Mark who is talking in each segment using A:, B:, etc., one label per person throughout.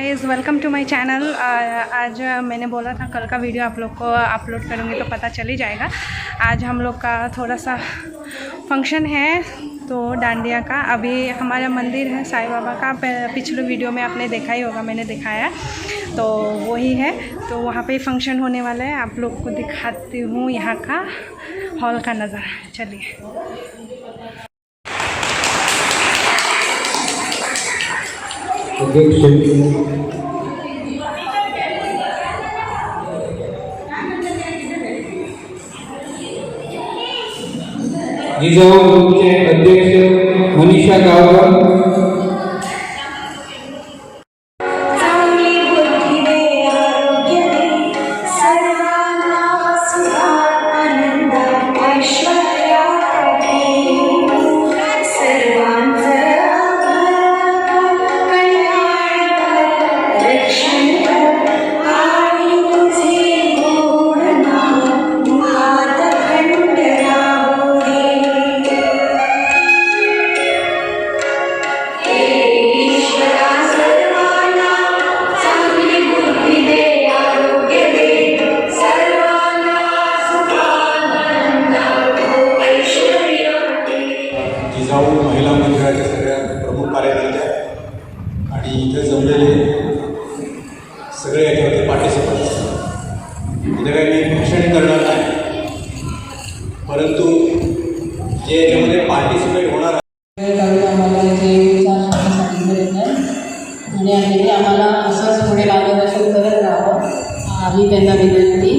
A: Guys, welcome to my channel. आज मैंने बोला था कल का वीडियो आप लोग को अपलोड करूँगी तो पता चल ही जाएगा। आज हम लोग का थोड़ा सा फंक्शन है तो डांडिया का। अभी हमारा मंदिर है साईं बाबा का, पिछले वीडियो में आपने देखा ही होगा, मैंने दिखाया तो वही है। तो वहाँ पे फंक्शन होने वाला है, आप लोग को दिखाती हूँ यहाँ का हॉल का नज़ारा। चलिए।
B: जिजाऊ ग्रुपचे अध्यक्ष मनीषा गावकर,
C: जिजाऊ महिला मंडळाच्या सगळ्या प्रमुख कार्यकर्त्या आणि इथे जमलेले सगळे याच्यावरती पार्टिसिपंट्स. इथे काही मी भाषण करणार नाही, परंतु जे याच्यामध्ये पार्टिसिपेट होणार
D: आम्हाला जे विचार सांगितले आणि आम्हाला असंच पुढे मार्गदर्शन करत राहावं ही त्यांना विनंती.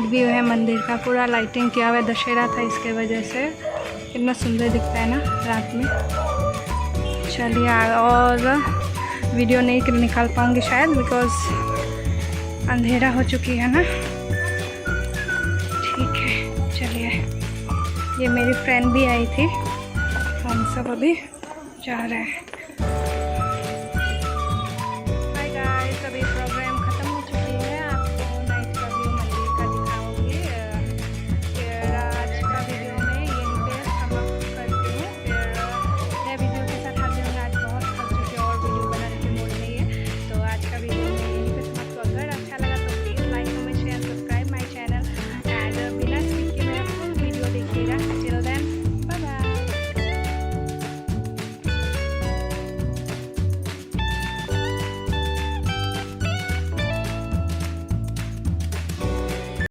A: व्यू है मंदिर का, पूरा लाइटिंग किया हुआ है, दशहरा था इसके वजह से कितना सुंदर दिखता है ना रात में। चलिए और वीडियो नहीं निकाल पाऊँगी शायद, बिकॉज़ अंधेरा हो चुकी है ना। ठीक है चलिए, ये मेरी फ्रेंड भी आई थी, हम सब अभी जा रहे हैं।